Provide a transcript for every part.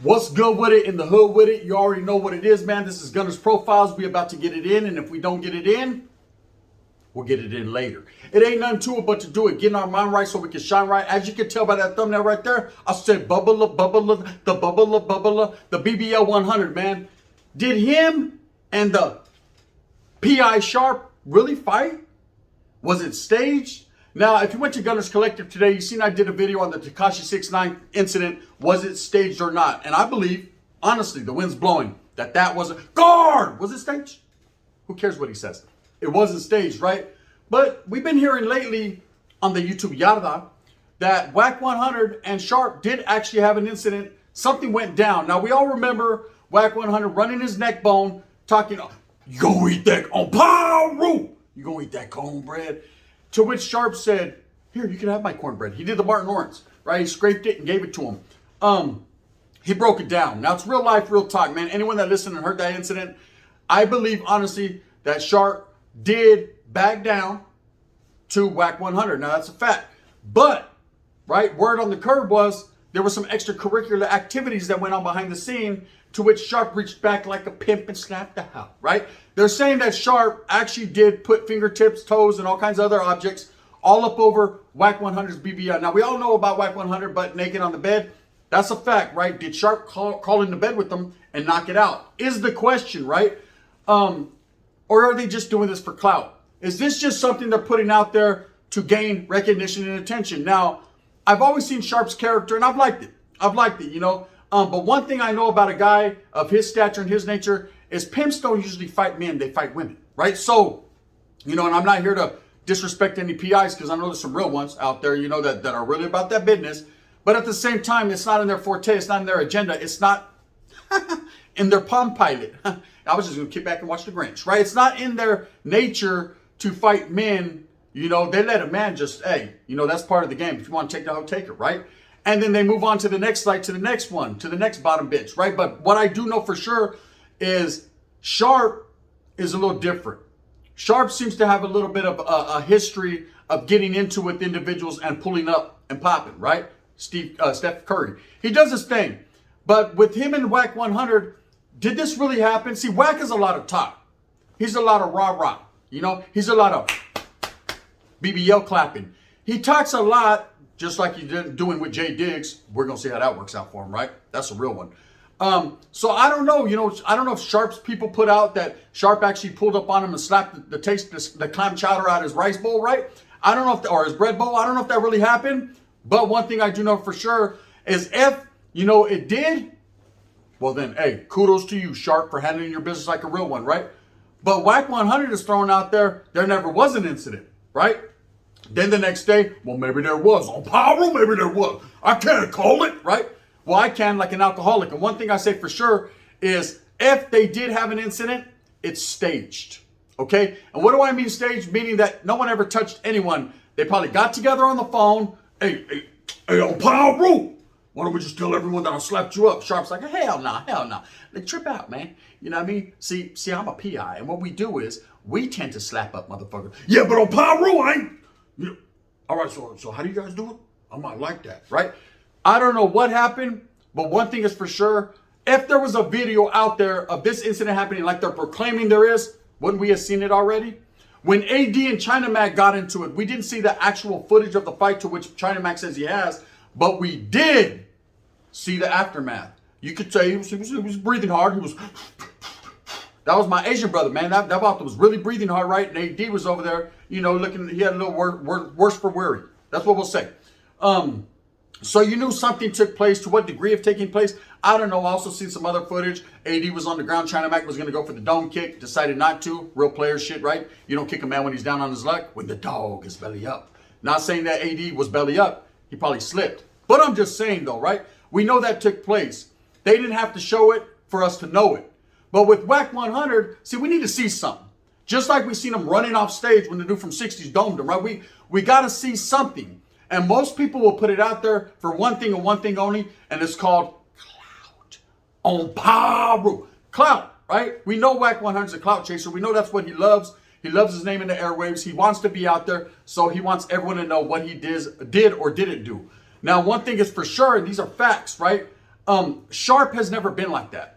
What's good with it in the hood with it? You already know what it is, man. This is Gunner's Profiles. We about to get it in, and if we don't get it in, we'll get it in later. It ain't nothing to it but to do it. Getting our mind right so we can shine right. As you can tell by that thumbnail right there, I said bubble, the BBL 100, man. Did him and the P.I. Sharp really fight? Was it staged? Now, if you went to Gunner's Collective today, you seen I did a video on the Tekashi 6ix9ine incident. Was it staged or not? And I believe, honestly, the wind's blowing, that wasn't. Guard! Was it staged? Who cares what he says? It wasn't staged, right? But we've been hearing lately on the YouTube Yarda that Wack 100 and Sharp did actually have an incident. Something went down. Now, we all remember Wack 100 running his neck bone, talking, you gonna eat that on Paru? You gonna eat that cornbread? To which Sharp said, here, you can have my cornbread. He did the Martin Lawrence, right? He scraped it and gave it to him. He broke it down. Now, it's real life, real talk, man. Anyone that listened and heard that incident, I believe, honestly, that Sharp did back down to Wack 100. Now, that's a fact. But, right, word on the curb was there were some extracurricular activities that went on behind the scene, to which Sharp reached back like a pimp and slapped the house, right? They're saying that Sharp actually did put fingertips, toes, and all kinds of other objects all up over Wack 100's BBL. Now, we all know about Wack 100 butt naked on the bed. That's a fact, right? Did Sharp crawl into bed with them and knock it out? Is the question, right? Or are they just doing this for clout? Is this just something they're putting out there to gain recognition and attention? Now, I've always seen Sharp's character, and I've liked it, you know? But one thing I know about a guy of his stature and his nature is pimps don't usually fight men, they fight women, right? So, you know, and I'm not here to disrespect any PIs because I know there's some real ones out there, you know, that are really about that business. But at the same time, it's not in their forte, it's not in their agenda, it's not in their Palm Pilot. I was just going to kick back and watch the Grinch, right? It's not in their nature to fight men. You know, they let a man just, hey, you know, that's part of the game. If you want to take the hoe, take it, right? And then they move on to the next slide, to the next one, to the next bottom bitch, right? But what I do know for sure is Sharp is a little different. Sharp seems to have a little bit of a history of getting into with individuals and pulling up and popping, right? Steph Curry. He does his thing. But with him and Wack 100, did this really happen? See, Wack is a lot of talk. He's a lot of rah-rah. You know, he's a lot of BBL clapping. He talks a lot, just like he's doing with Jay Diggs. We're going to see how that works out for him, right? That's a real one. So I don't know, you know, I don't know if Sharp's people put out that Sharp actually pulled up on him and slapped the clam chowder out of his rice bowl, right? I don't know if, or his bread bowl. I don't know if that really happened. But one thing I do know for sure is if, you know, it did, well then, hey, kudos to you, Sharp, for handling your business like a real one, right? But Wack 100 is throwing out there never was an incident, right? Then the next day, well, maybe there was. On Power, maybe there was. I can't call it, right? Well, I can, like an alcoholic. And one thing I say for sure is if they did have an incident, it's staged, okay? And what do I mean staged? Meaning that no one ever touched anyone. They probably got together on the phone. Hey, on Power, why don't we just tell everyone that I slapped you up? Sharp's like, hell no. They trip out, man. You know what I mean? See, I'm a PI, and what we do is we tend to slap up motherfuckers. Yeah, but on Power, I ain't. You know, all right, so how do you guys do it? I might like that, right? I don't know what happened, but one thing is for sure. If there was a video out there of this incident happening like they're proclaiming there is, wouldn't we have seen it already? When AD and China Mac got into it, we didn't see the actual footage of the fight to which China Mac says he has, but we did see the aftermath. You could say he was breathing hard. He was... That was my Asian brother, man. That doctor was really breathing hard, right? And AD was over there, you know, looking, he had a little worse for weary. That's what we'll say. So you knew something took place. To what degree of taking place? I don't know. I also seen some other footage. AD was on the ground. China Mac was going to go for the dome kick. Decided not to. Real player shit, right? You don't kick a man when he's down on his luck. When the dog is belly up. Not saying that AD was belly up. He probably slipped. But I'm just saying though, right? We know that took place. They didn't have to show it for us to know it. But with Wack 100, see, we need to see something. Just like we seen him running off stage when the dude from 60s domed him, right? We got to see something. And most people will put it out there for one thing and one thing only, and it's called clout. On Power. Clout, right? We know Wack 100 is a clout chaser. We know that's what he loves. He loves his name in the airwaves. He wants to be out there, so he wants everyone to know what he did or didn't do. Now, one thing is for sure, and these are facts, right? Sharp has never been like that.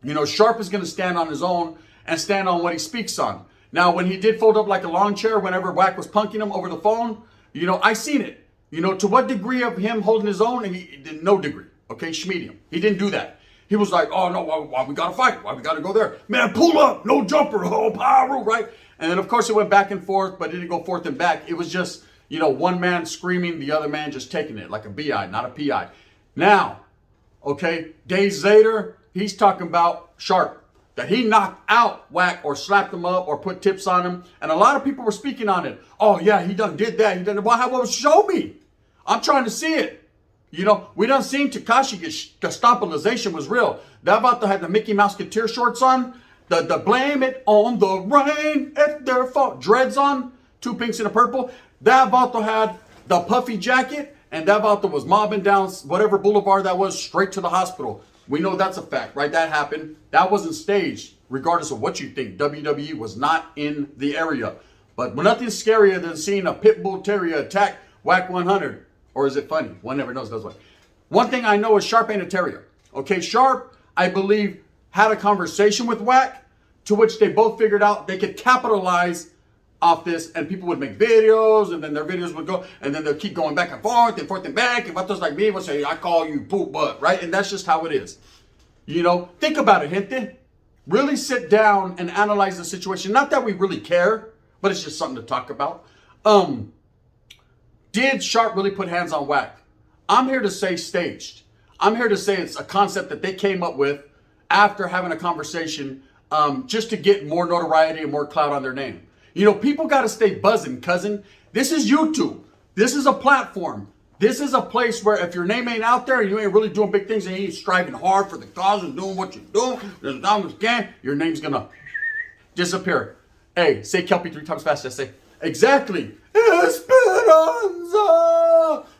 You know, Sharp is going to stand on his own and stand on what he speaks on. Now, when he did fold up like a lawn chair whenever Wack was punking him over the phone, you know, I seen it. You know, to what degree of him holding his own? He did no degree. Okay, schmedium. He didn't do that. He was like, oh no, why we gotta fight? Why we gotta go there? Man, pull up, no jumper, oh power, right? And then of course it went back and forth, but it didn't go forth and back. It was just, you know, one man screaming, the other man just taking it like a BI, not a PI. Now, okay, days later, he's talking about Sharp, that he knocked out Wack or slapped him up or put tips on him. And a lot of people were speaking on it. Oh yeah, he done did that. He done it. Well, show me. I'm trying to see it. You know, we done seen Tekashi get Stompalization was real. That Vato had the Mickey Mouse Musketeer shorts on. The blame it on the rain if their fault. Dreads on, 2 pinks and a purple. That Vato had the puffy jacket, and that Vato was mobbing down whatever boulevard that was straight to the hospital. We know that's a fact, right? That happened. That wasn't staged, regardless of what you think. WWE was not in the area. But nothing's scarier than seeing a pit bull terrier attack Wack 100. Or is it funny? One never knows, does one. One thing I know is Sharp ain't a terrier. Okay, Sharp, I believe, had a conversation with Wack, to which they both figured out they could capitalize off this, and people would make videos, and then their videos would go, and then they'll keep going back and forth and back, and vatos like me would say, I call you poop butt, right? And that's just how it is. You know, think about it, gente. Really sit down and analyze the situation. Not that we really care, but it's just something to talk about. Did Sharp really put hands on Wack? I'm here to say staged. I'm here to say it's a concept that they came up with after having a conversation just to get more notoriety and more clout on their name. You know, people got to stay buzzing, cousin. This is YouTube. This is a platform. This is a place where if your name ain't out there and you ain't really doing big things and you ain't striving hard for the cause and doing what you're doing, as long as you can, your name's going to disappear. Hey, say Kelpie 3 times fast. Just say, exactly. Esperanza.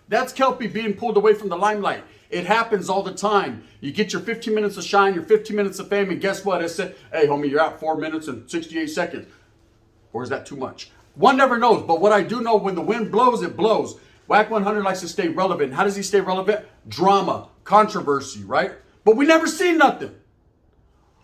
That's Kelpie being pulled away from the limelight. It happens all the time. You get your 15 minutes of shine, your 15 minutes of fame, and guess what? I said, hey, homie, you're out 4 minutes and 68 seconds. Or is that too much? One never knows. But what I do know, when the wind blows, it blows. Wack 100 likes to stay relevant. How does he stay relevant? Drama, controversy, right? But we never see nothing.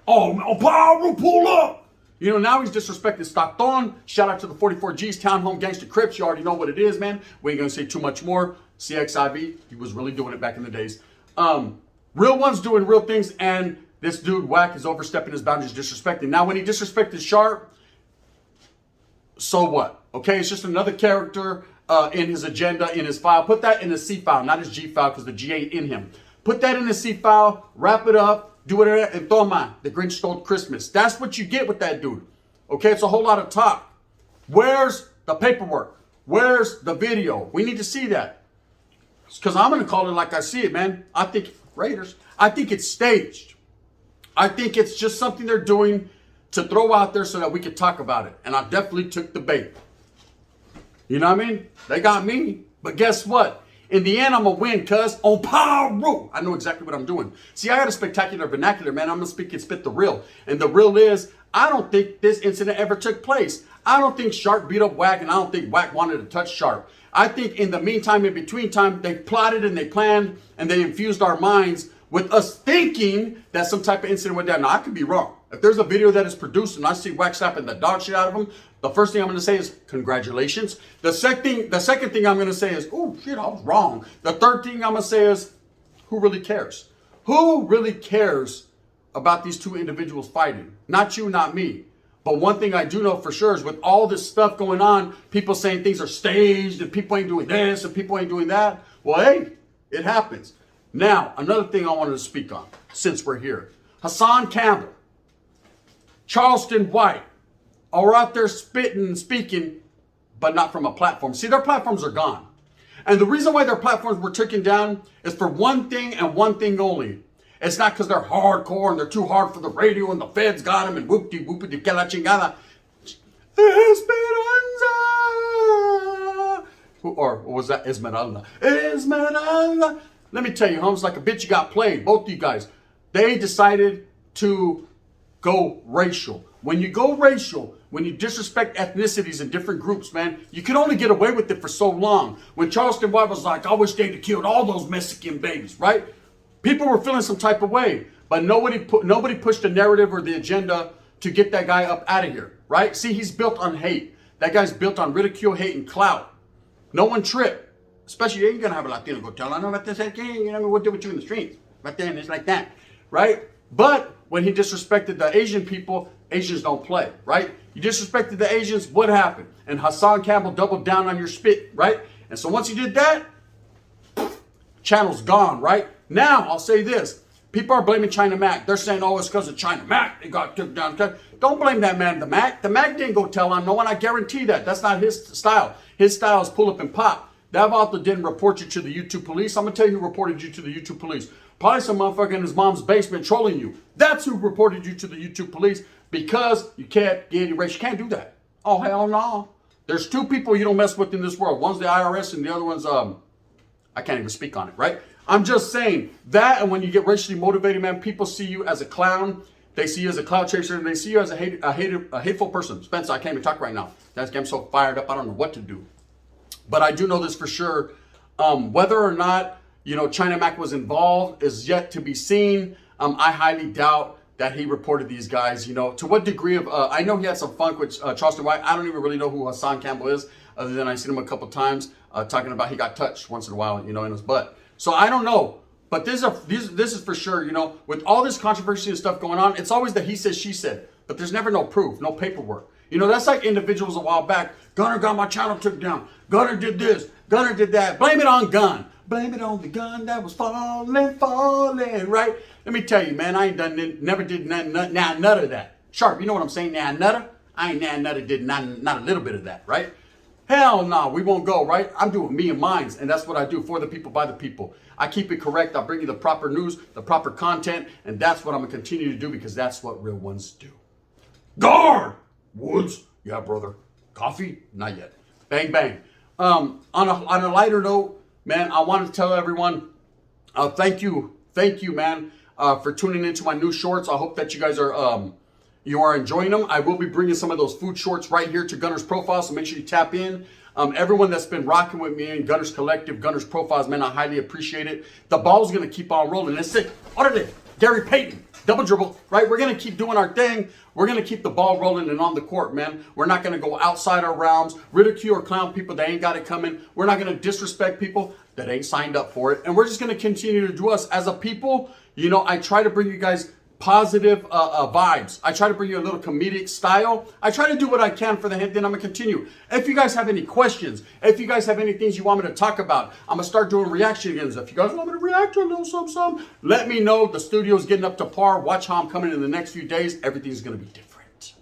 Oh, power, pull up. You know, now he's disrespecting Stockton. Shout out to the 44Gs, Townhome Gangster Crips. You already know what it is, man. We ain't going to say too much more. CXIV, he was really doing it back in the days. Real ones doing real things, and this dude, Wack, is overstepping his boundaries, disrespecting. Now, when he disrespected Sharp, so what? Okay, it's just another character in his agenda, in his file. Put that in the C file, not his G file, because the G ain't in him. Put that in the C file, wrap it up, do it, and toma, the Grinch stole Christmas. That's what you get with that dude. Okay, it's a whole lot of talk. Where's the paperwork? Where's the video? We need to see that. Because I'm going to call it like I see it, man. I think, Raiders, I think it's staged. I think it's just something they're doing to throw out there so that we could talk about it. And I definitely took the bait. You know what I mean? They got me. But guess what? In the end, I'm going to win, cuz. On power. I know exactly what I'm doing. See, I got a spectacular vernacular, man. I'm going to speak and spit the real. And the real is, I don't think this incident ever took place. I don't think Sharp beat up Wack, and I don't think Wack wanted to touch Sharp. I think in the meantime, in between time, they plotted and they planned and they infused our minds with us thinking that some type of incident went down. Now, I could be wrong. If there's a video that is produced and I see Wack slapping the dog shit out of him, the first thing I'm going to say is congratulations. The second thing I'm going to say is, oh shit, I was wrong. The third thing I'm going to say is, who really cares? Who really cares about these two individuals fighting? Not you, not me. But one thing I do know for sure is with all this stuff going on, people saying things are staged and people ain't doing this and people ain't doing that. Well, hey, it happens. Now, another thing I wanted to speak on since we're here. Hassan Campbell, Charleston White are out there spitting and speaking, but not from a platform. See, their platforms are gone. And the reason why their platforms were taken down is for one thing and one thing only. It's not because they're hardcore and they're too hard for the radio and the feds got them and whoop-de-whoop-de que la chingada. Esperanza. Or was that Esmeralda? Esmeralda. Let me tell you, homes, like a bitch you got played. Both of you guys. They decided to go racial. When you go racial, when you disrespect ethnicities in different groups, man, you can only get away with it for so long. When Charleston White was like, I wish they'd have killed all those Mexican babies, right? People were feeling some type of way, but nobody pushed the narrative or the agenda to get that guy up out of here, right? See, he's built on hate. That guy's built on ridicule, hate, and clout. No one tripped. Especially, you ain't gonna have a Latino go tell, I know about this, you know, we'll deal with you in the streets. But then it's like that, right? But when he disrespected the Asian people, Asians don't play, right? You disrespected the Asians, what happened? And Hassan Campbell doubled down on your spit, right? And so once you did that, channel's gone, right? Now, I'll say this. People are blaming China Mac. They're saying, oh, it's because of China Mac. They got took down. Don't blame that man, the Mac. The Mac didn't go tell on no one. I guarantee that. That's not his style. His style is pull up and pop. That author didn't report you to the YouTube police. I'm going to tell you who reported you to the YouTube police. Probably some motherfucker in his mom's basement trolling you. That's who reported you to the YouTube police because you can't get erased. You can't do that. Oh, hell no. There's two people you don't mess with in this world. One's the IRS and the other one's, I can't even speak on it, right? I'm just saying that, and when you get racially motivated, man, people see you as a clown. They see you as a clout chaser, and they see you as a hateful person. Spencer, I can't even talk right now. I'm so fired up, I don't know what to do. But I do know this for sure. Whether or not, you know, China Mac was involved is yet to be seen. I highly doubt that he reported these guys, you know. To what degree of, I know he had some funk with Charleston White. I don't even really know who Hassan Campbell is, other than I've seen him a couple times talking about he got touched once in a while, you know, in his butt. So I don't know. But this is for sure, you know, with all this controversy and stuff going on, it's always the he said, she said. But there's never no proof, no paperwork. You know, that's like individuals a while back. Gunner got my channel took down. Gunner did this. Gunner did that. Blame it on gun. Blame it on the gun that was falling, right? Let me tell you, man, I ain't done, never did none of that. Sharp, you know what I'm saying? Nutter? I ain't nutter did not a little bit of that, right? Hell no, we won't go, right? I'm doing me and mines, and that's what I do for the people, by the people. I keep it correct. I'll bring you the proper news, the proper content, and that's what I'm going to continue to do because that's what real ones do. Guard! Woods? Yeah, brother. Coffee? Not yet. Bang, bang. On a lighter note, man, I want to tell everyone, thank you, man, for tuning into my new shorts. I hope that you guys are enjoying them. I will be bringing some of those food shorts right here to Gunner's Profile, so make sure you tap in. Everyone that's been rocking with me in Gunner's Collective, Gunner's Profiles, man, I highly appreciate it. The ball's going to keep on rolling. That's it. Order Gary Payton, double dribble, right? We're going to keep doing our thing. We're going to keep the ball rolling and on the court, man. We're not going to go outside our realms, ridicule or clown people that ain't got it coming. We're not going to disrespect people that ain't signed up for it. And we're just going to continue to do us as a people. You know, I try to bring you guys positive vibes. I try to bring you a little comedic style. I try to do what I can for the hit, then I'm going to continue. If you guys have any questions, if you guys have any things you want me to talk about, I'm going to start doing reaction again. If you guys want me to react to a little something, let me know. The studio's getting up to par. Watch how I'm coming in the next few days. Everything's going to be different.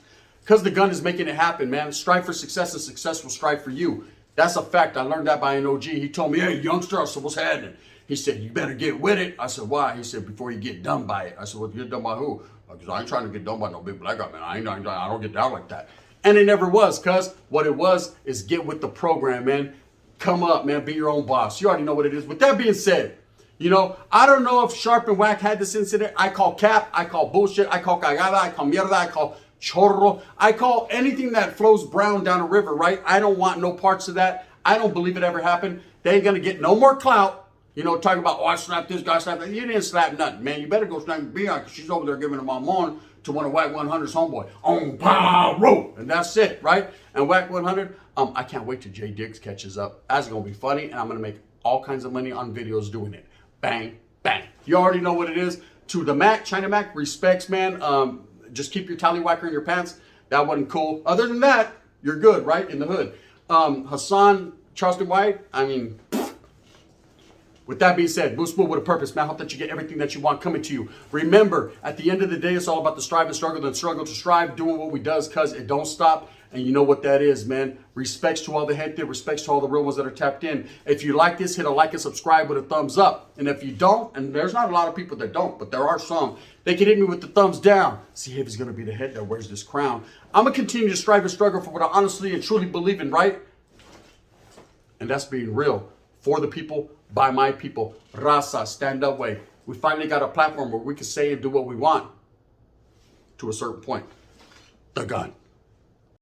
Because the gun is making it happen, man. Strive for success and success will strive for you. That's a fact. I learned that by an OG. He told me, hey, youngster, I said, what's happening? He said, you better get with it. I said, why? He said, before you get done by it. I said, well, get done by who? Because I ain't trying to get done by no big black guy, man. I don't get down like that. And it never was, cuz what it was is get with the program, man. Come up, man. Be your own boss. You already know what it is. With that being said, you know, I don't know if Sharp and Wack had this incident. I call cap. I call bullshit. I call cagada. I call mierda. I call chorro. I call anything that flows brown down a river, right? I don't want no parts of that. I don't believe it ever happened. They ain't going to get no more clout. You know, talking about, oh, I slapped this guy, slapped that. You didn't slap nothing, man. You better go slap Beyond because she's over there giving him on to one of Wack 100's homeboy. On power. And that's it, right? And Wack 100, I can't wait till Jay Diggs catches up. That's going to be funny, and I'm going to make all kinds of money on videos doing it. Bang, bang. You already know what it is. To the Mac, China Mac, respects, man. Just keep your tallywhacker in your pants. That wasn't cool. Other than that, you're good, right? In the hood. Hassan, Charleston White, I mean... With that being said, Boost Move with a purpose, man. I hope that you get everything that you want coming to you. Remember, at the end of the day, it's all about the strive and struggle, then struggle to strive, doing what we does, cuz it don't stop. And you know what that is, man. Respects to all the gente, respects to all the real ones that are tapped in. If you like this, hit a like and subscribe with a thumbs up. And if you don't, and there's not a lot of people that don't, but there are some, they can hit me with the thumbs down. See if he's going to be the head that wears this crown. I'm going to continue to strive and struggle for what I honestly and truly believe in, right? And that's being real. For the people, by my people. Raza, stand up way. We finally got a platform where we can say and do what we want to a certain point. The gun.